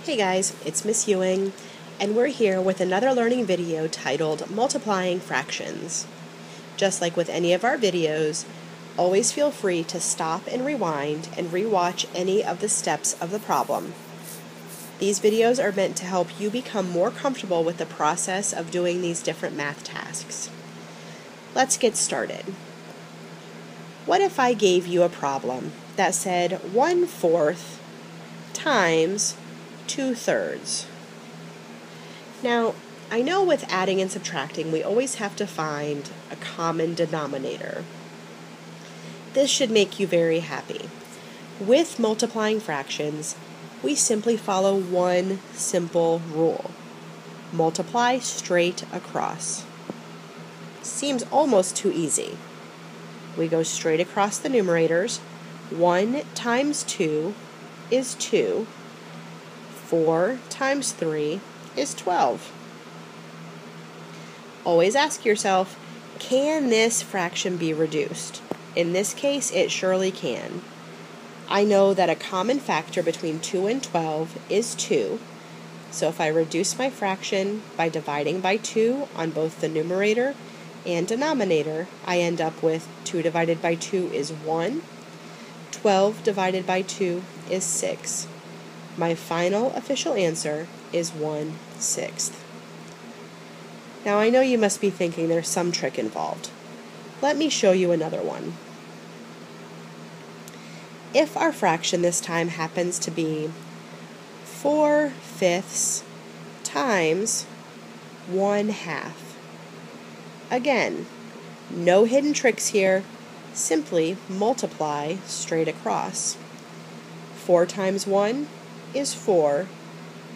Hey guys, it's Miss Ewing, and we're here with another learning video titled Multiplying Fractions. Just like with any of our videos, always feel free to stop and rewind and rewatch any of the steps of the problem. These videos are meant to help you become more comfortable with the process of doing these different math tasks. Let's get started. What if I gave you a problem that said 1/4 times 2/3? Now, I know with adding and subtracting, we always have to find a common denominator. This should make you very happy. With multiplying fractions, we simply follow one simple rule. Multiply straight across. Seems almost too easy. We go straight across the numerators. 1 times 2 is 2. 4 times 3 is 12. Always ask yourself, can this fraction be reduced? In this case, it surely can. I know that a common factor between 2 and 12 is 2. So if I reduce my fraction by dividing by 2 on both the numerator and denominator, I end up with 2 divided by 2 is 1. 12 divided by 2 is 6. My final official answer is 1/6. Now I know you must be thinking there's some trick involved. Let me show you another one. If our fraction this time happens to be 4/5 times 1/2. Again, no hidden tricks here. Simply multiply straight across. 4 times 1 is 4.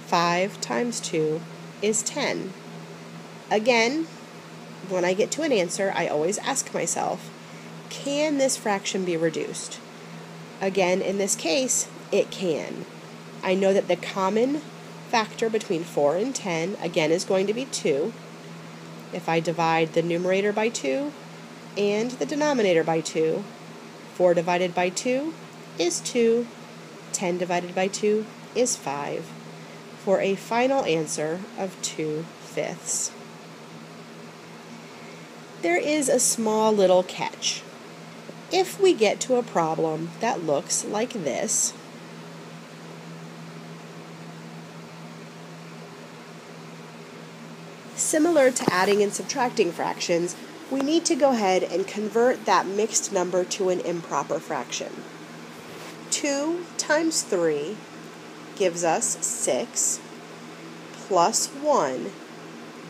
5 times 2 is 10. Again, when I get to an answer, I always ask myself, can this fraction be reduced? Again, in this case, it can. I know that the common factor between 4 and 10, again, is going to be 2. If I divide the numerator by 2 and the denominator by 2, 4 divided by 2 is 2. 10 divided by 2 is 5, for a final answer of 2/5. There is a small little catch. If we get to a problem that looks like this, similar to adding and subtracting fractions, we need to go ahead and convert that mixed number to an improper fraction. 2 times 3 gives us 6, plus 1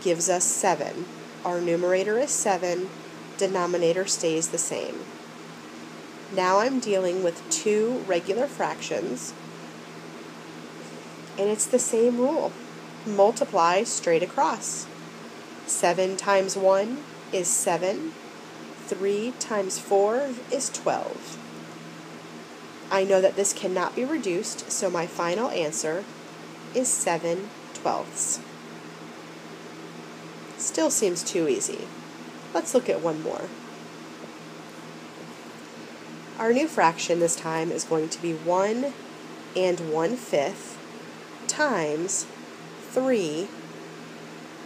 gives us 7. Our numerator is 7, denominator stays the same. Now I'm dealing with two regular fractions, and it's the same rule. Multiply straight across. 7 times 1 is 7. 3 times 4 is 12. I know that this cannot be reduced, so my final answer is 7/12. Still seems too easy. Let's look at one more. Our new fraction this time is going to be 1 and 1/5 times 3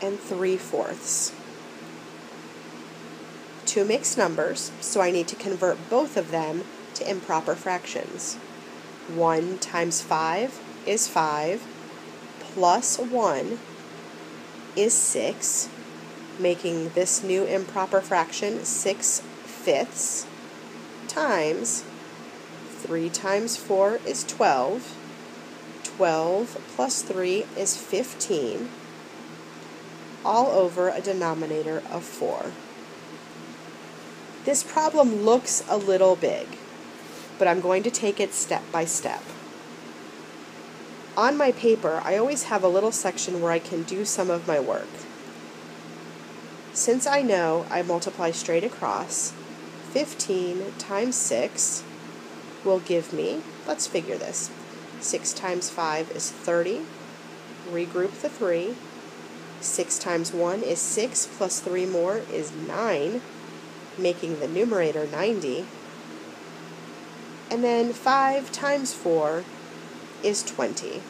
and 3/4. Two mixed numbers, so I need to convert both of them to improper fractions. 1 times 5 is 5, plus 1 is 6, making this new improper fraction 6/5 times 3 times 4 is 12. 12 plus 3 is 15, all over a denominator of 4. This problem looks a little big, but I'm going to take it step by step. On my paper, I always have a little section where I can do some of my work. Since I know I multiply straight across, 15 times 6 will give me, let's figure this, 6 times 5 is 30, regroup the 3, 6 times 1 is 6, plus 3 more is 9, making the numerator 90, and then 5 times 4 is 20.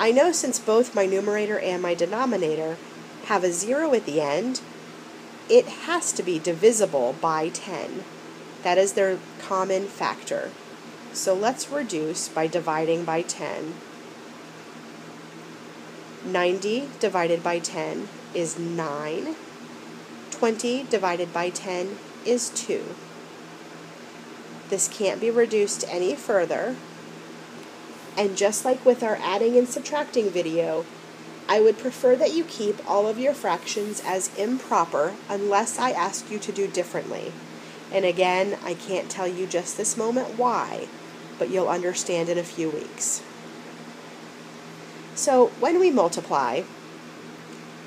I know since both my numerator and my denominator have a 0 at the end, it has to be divisible by 10. That is their common factor. So let's reduce by dividing by 10. 90 divided by 10 is 9. 20 divided by 10 is 2. This can't be reduced any further. And just like with our adding and subtracting video, I would prefer that you keep all of your fractions as improper unless I ask you to do differently. And again, I can't tell you just this moment why, but you'll understand in a few weeks. So when we multiply,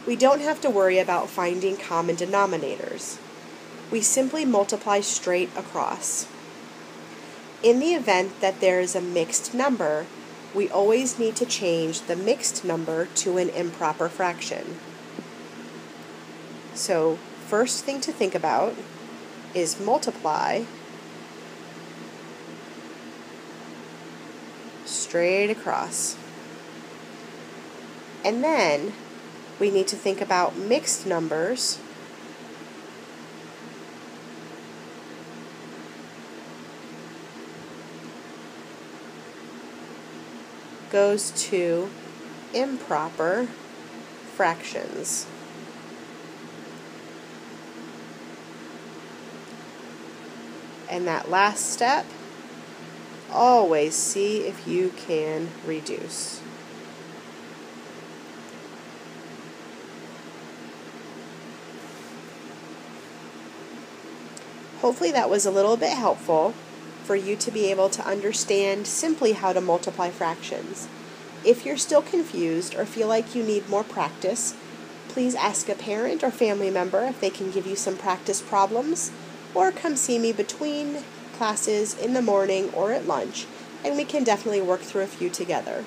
we don't have to worry about finding common denominators. We simply multiply straight across. In the event that there is a mixed number, we always need to change the mixed number to an improper fraction. So, first thing to think about is multiply straight across. And then we need to think about mixed numbers goes to improper fractions. And that last step, always see if you can reduce. Hopefully that was a little bit helpful for you to be able to understand simply how to multiply fractions. If you're still confused or feel like you need more practice, please ask a parent or family member if they can give you some practice problems, or come see me between classes in the morning or at lunch, and we can definitely work through a few together.